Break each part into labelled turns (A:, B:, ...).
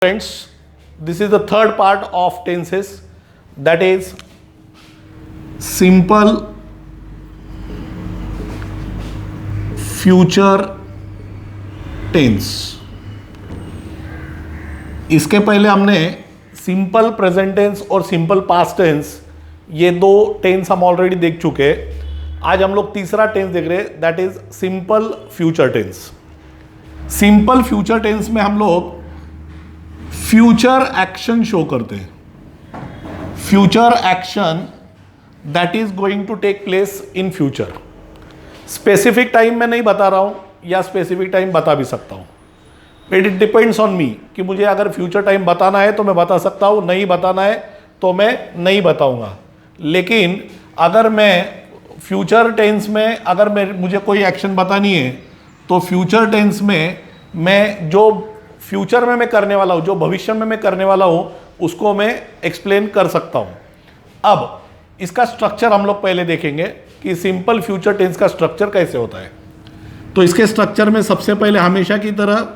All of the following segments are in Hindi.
A: Friends, this is the third part of tenses, that is simple future tense. इसके पहले हमने सिंपल प्रेजेंट टेंस और सिंपल पास्ट टेंस ये दो टेंस हम ऑलरेडी देख चुके हैं. आज हम लोग तीसरा टेंस देख रहे हैं, that is simple future tense. Simple future tense में हम लोग फ्यूचर एक्शन शो करते हैं. Future action that is going to take place in future. Specific time मैं नहीं बता रहा हूं या स्पेसिफिक टाइम बता भी सकता हूं. इट डिपेंड्स ऑन मी कि मुझे अगर फ्यूचर टाइम बताना है तो मैं बता सकता हूं, नहीं बताना है तो मैं नहीं बताऊंगा. लेकिन अगर मैं फ्यूचर टेंस में अगर मुझे कोई एक्शन बतानी है तो फ्यूचर टेंस में मैं जो फ्यूचर में मैं करने वाला हूं, जो भविष्य में मैं करने वाला हूं, उसको मैं एक्सप्लेन कर सकता हूं. अब इसका स्ट्रक्चर हम लोग पहले देखेंगे कि सिंपल फ्यूचर टेंस का स्ट्रक्चर कैसे होता है. तो इसके स्ट्रक्चर में सबसे पहले हमेशा की तरह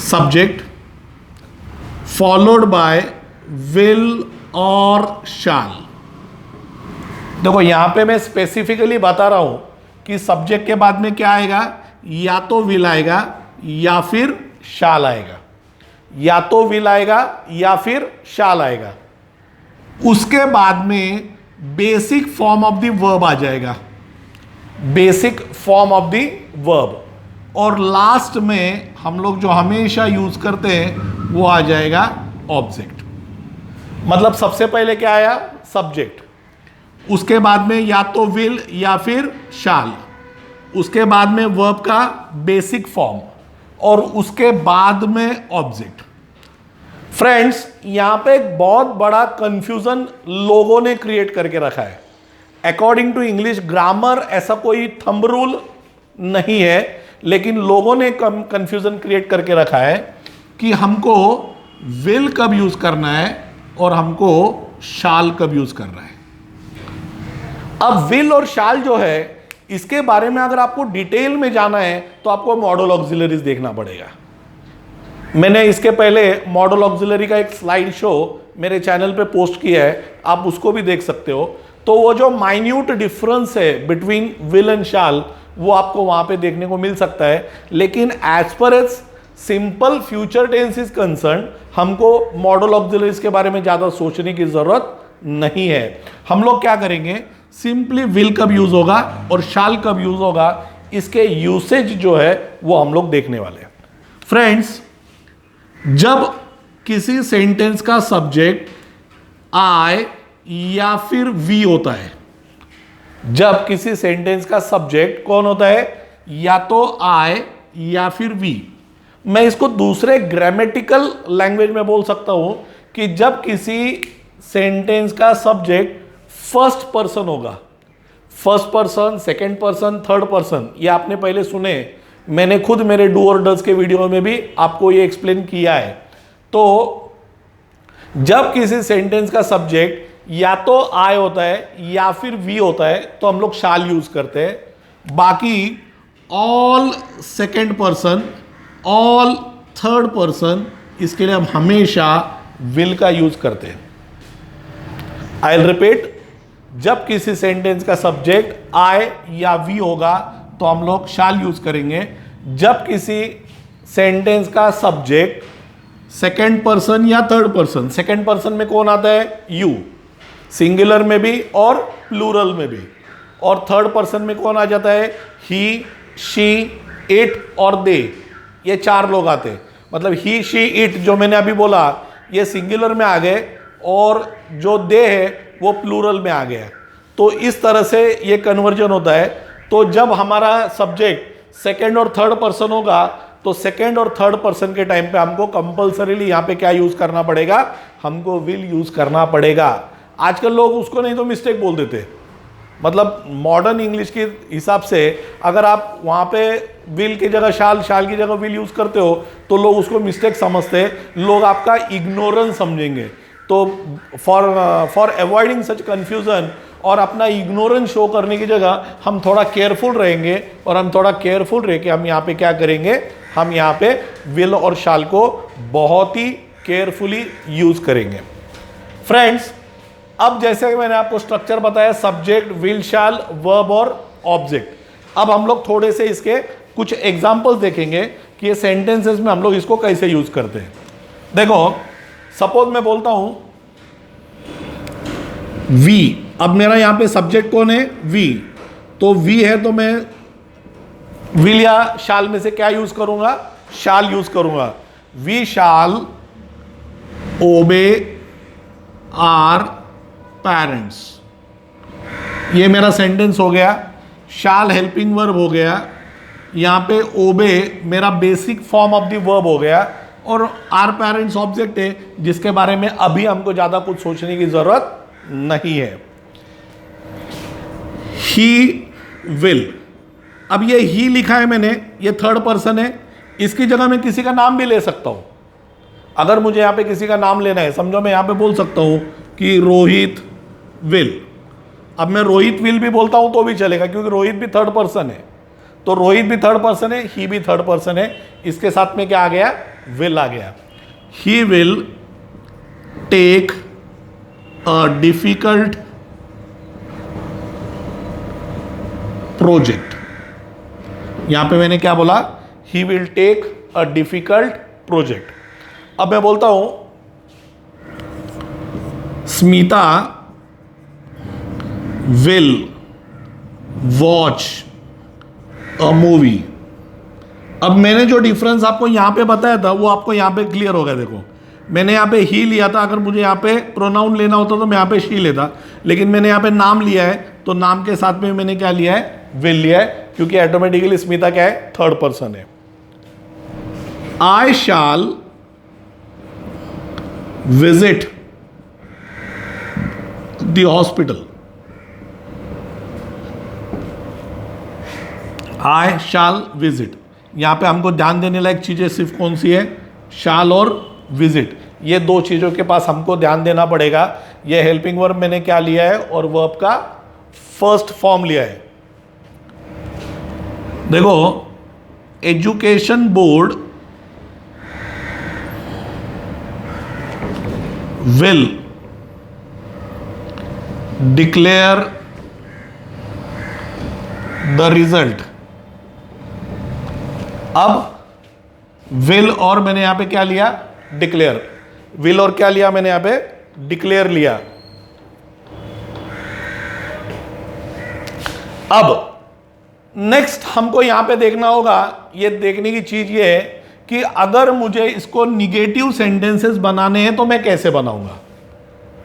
A: सब्जेक्ट फॉलोड बाय विल और शैल. देखो यहां पे मैं स्पेसिफिकली बता रहा हूं कि सब्जेक्ट के बाद में क्या आएगा, या तो विल आएगा या फिर शाल आएगा. या तो विल आएगा या फिर शाल आएगा. उसके बाद में basic form of the verb आ जाएगा, basic form of the verb. और लास्ट में हम लोग जो हमेशा यूज करते हैं वो आ जाएगा ऑब्जेक्ट. मतलब सबसे पहले क्या आया, सब्जेक्ट. उसके बाद में या तो विल या फिर शाल. उसके बाद में वर्ब का बेसिक फॉर्म और उसके बाद में ऑब्जेक्ट. फ्रेंड्स यहां पे एक बहुत बड़ा कंफ्यूजन लोगों ने क्रिएट करके रखा है. अकॉर्डिंग टू इंग्लिश ग्रामर ऐसा कोई थंब रूल नहीं है, लेकिन लोगों ने कंफ्यूजन क्रिएट करके रखा है कि हमको विल कब यूज करना है और हमको शाल कब यूज करना है. अब विल और शाल जो है इसके बारे में अगर आपको डिटेल में जाना है तो आपको मॉडल ऑक्सिलरीज देखना पड़ेगा. मैंने इसके पहले मॉडल ऑक्सिलरी का एक स्लाइड शो मेरे चैनल पे पोस्ट किया है, आप उसको भी देख सकते हो. तो वो जो माइन्यूट डिफरेंस है बिटवीन विल एंड शाल वो आपको वहां पे देखने को मिल सकता है. लेकिन as per as simple future tense is concern हमको मॉडल ऑक्सिलरीज के बारे में ज्यादा सोचने की जरूरत नहीं है. हम लोग क्या करेंगे, सिंपली विल कब यूज होगा और शाल कब यूज होगा इसके यूसेज जो है वो हम लोग देखने वाले हैं. फ्रेंड्स जब किसी सेंटेंस का सब्जेक्ट आई या फिर वी होता है, जब किसी सेंटेंस का सब्जेक्ट कौन होता है, या तो आई या फिर वी. मैं इसको दूसरे ग्रामेटिकल लैंग्वेज में बोल सकता हूं कि जब किसी सेंटेंस का सब्जेक्ट फर्स्ट पर्सन होगा. First person, second person, third person, ये आपने पहले सुने. मैंने खुद मेरे डू और डज के वीडियो में भी आपको ये एक्सप्लेन किया है. तो जब किसी सेंटेंस का सब्जेक्ट या तो आई होता है या फिर वी होता है तो हम लोग शाल यूज करते हैं. बाकी all second person, all third person, इसके लिए हम हमेशा विल का यूज करते हैं. आई विल रिपीट, जब किसी सेंटेंस का सब्जेक्ट आई या वी होगा तो हम लोग शाल यूज करेंगे. जब किसी सेंटेंस का सब्जेक्ट सेकंड पर्सन या थर्ड पर्सन, सेकंड पर्सन में कौन आता है, यू, सिंगुलर में भी और प्लूरल में भी. और थर्ड पर्सन में कौन आ जाता है, ही, शी, इट और दे. ये चार लोग आते हैं. मतलब ही, शी, इट जो मैंने अभी बोला ये सिंगुलर में आ गए और जो दे है वो प्लूरल में आ गया. तो इस तरह से ये कन्वर्जन होता है. तो जब हमारा सब्जेक्ट सेकंड और थर्ड पर्सन होगा तो सेकंड और थर्ड पर्सन के टाइम पे हमको कंपल्सरीली यहां पे क्या यूज करना पड़ेगा, हमको विल यूज करना पड़ेगा. आजकल लोग उसको नहीं तो मिस्टेक बोल देते. मतलब मॉडर्न इंग्लिश के हिसाब से अगर आप वहां पे विल की जगह शाल, शाल की जगह विल यूज करते हो तो लोग उसको मिस्टेक समझते हैं, लोग आपका इग्नोरेंस समझेंगे. तो फॉर अवॉइडिंग सच कंफ्यूजन और अपना इग्नोरेंस शो करने की जगह हम थोड़ा केयरफुल रहेंगे और हम थोड़ा केयरफुल रह के हम यहाँ पे क्या करेंगे, हम यहाँ पे विल और शाल को बहुत ही केयरफुली यूज करेंगे। फ्रेंड्स, अब जैसे कि मैंने आपको स्ट्रक्चर बताया, सब्जेक्ट, विल, शाल, वर्ब और ऑब्जेक्ट। अब हम लोग थोड़े से इसके कुछ एग्जाम्पल्स देखेंगे कि ये सेंटेंसेस में हम लोग इसको कैसे यूज करते हैं। देखो, सपोज मैं बोलता हूं वी, अब मेरा यहां पे सब्जेक्ट कौन है? वी। तो वी है तो मैं विल या शाल में से क्या यूज करूंगा? शाल यूज करूंगा। वी शाल ओबे आर पेरेंट्स, ये मेरा सेंटेंस हो गया। शाल हेल्पिंग वर्ब हो गया, यहां पे ओबे मेरा basic form of the verb हो गया, और आर पेरेंट्स ऑब्जेक्ट है जिसके बारे में अभी हमको ज्यादा कुछ सोचने की जरूरत नहीं है। ही विल, अब ये ही लिखा है मैंने, ये थर्ड पर्सन है, इसकी जगह मैं किसी का नाम भी ले सकता हूं। अगर मुझे यहां पे किसी का नाम लेना है, समझो मैं यहां पे बोल सकता हूं कि रोहित विल। अब मैं रोहित विल भी बोलता हूं तो भी चलेगा, क्योंकि रोहित भी थर्ड पर्सन है। तो रोहित भी थर्ड पर्सन है, ही भी थर्ड पर्सन है, इसके साथ में क्या आ गया? विल आ गया। He will take a difficult project. यहां पे मैंने क्या बोला? He will take a difficult project. अब मैं बोलता हूं Smita will watch a movie. अब मैंने जो डिफरेंस आपको यहां पे बताया था वो आपको यहां पे क्लियर हो गया। देखो, मैंने यहां पे ही लिया था, अगर मुझे यहां पे प्रोनाउन लेना होता तो मैं यहां पे शी लेता, लेकिन मैंने यहां पे नाम लिया है तो नाम के साथ में मैंने क्या लिया है? विल लिया है, क्योंकि ऑटोमेटिकली स्मिता क्या है? थर्ड पर्सन है। I shall visit the hospital. I shall visit, यहां पे हमको ध्यान देने लायक चीजें सिर्फ कौन सी है? शैल और विजिट। ये दो चीजों के पास हमको ध्यान देना पड़ेगा। ये हेल्पिंग वर्ब मैंने क्या लिया है और वर्ब का फर्स्ट फॉर्म लिया है। देखो, education board will declare the result. अब विल और मैंने यहां पे क्या लिया? डिक्लेयर। विल और क्या लिया मैंने यहां पे? डिक्लेयर लिया। अब नेक्स्ट हमको यहां पे देखना होगा, ये देखने की चीज ये है कि अगर मुझे इसको निगेटिव सेंटेंसेस बनाने हैं तो मैं कैसे बनाऊंगा।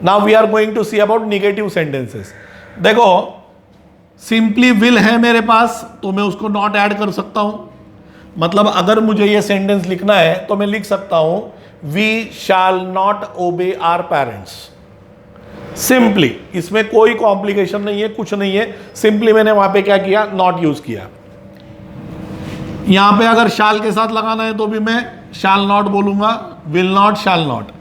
A: Now we are going to see about negative sentences. देखो, सिंपली विल है मेरे पास तो मैं उसको नॉट ऐड कर सकता हूं। मतलब अगर मुझे ये सेंटेंस लिखना है तो मैं लिख सकता हूं we shall not obey our parents. Simply, इसमें कोई कॉम्प्लिकेशन नहीं है, कुछ नहीं है। सिंपली मैंने वहां पे क्या किया? नॉट यूज किया। यहां पे अगर शाल के साथ लगाना है तो भी मैं शैल नॉट बोलूंगा, विल नॉट, शैल नॉट।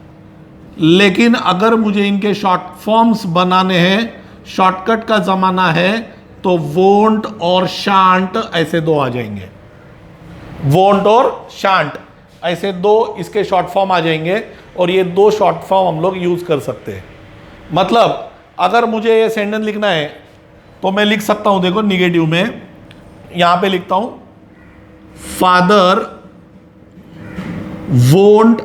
A: लेकिन अगर मुझे इनके शॉर्ट फॉर्म्स बनाने हैं, शॉर्टकट का जमाना है, तो वोंट और शांट ऐसे दो आ जाएंगे। वोंट और शांट ऐसे दो इसके शॉर्ट फॉर्म आ जाएंगे, और ये दो शॉर्ट फॉर्म हम लोग यूज कर सकते हैं। मतलब अगर मुझे ये सेंटेंस लिखना है तो मैं लिख सकता हूं, देखो निगेटिव में यहां पे लिखता हूं father won't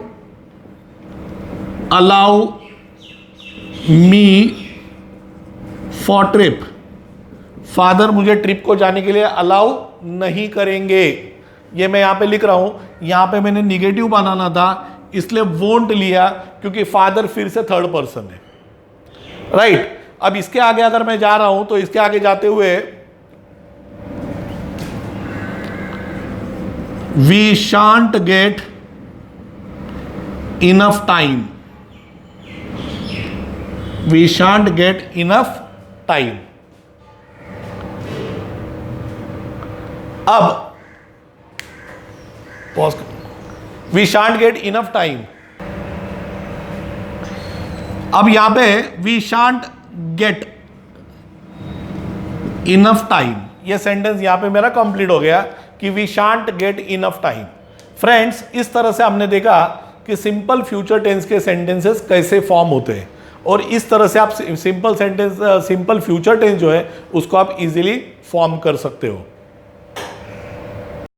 A: allow me for trip. Father मुझे ट्रिप को जाने के लिए अलाउ नहीं करेंगे। ये मैं यहां पे लिख रहा हूं, यहां पे मैंने निगेटिव बनाना था इसलिए वोंट लिया, क्योंकि फादर फिर से थर्ड पर्सन है, राइट। अब इसके आगे अगर मैं जा रहा हूं तो इसके आगे जाते हुए we shan't get enough time. We shan't get enough time. अब pause, we shan't get enough time. अब यहां पे we shan't get enough time, ये सेंटेंस यहां पे मेरा कंप्लीट हो गया कि we shan't get enough time. Friends, इस तरह से हमने देखा कि सिंपल फ्यूचर टेंस के सेंटेंसेस कैसे फॉर्म होते हैं, और इस तरह से आप सिंपल फ्यूचर टेंस जो है उसको आप इजीली फॉर्म कर सकते हो।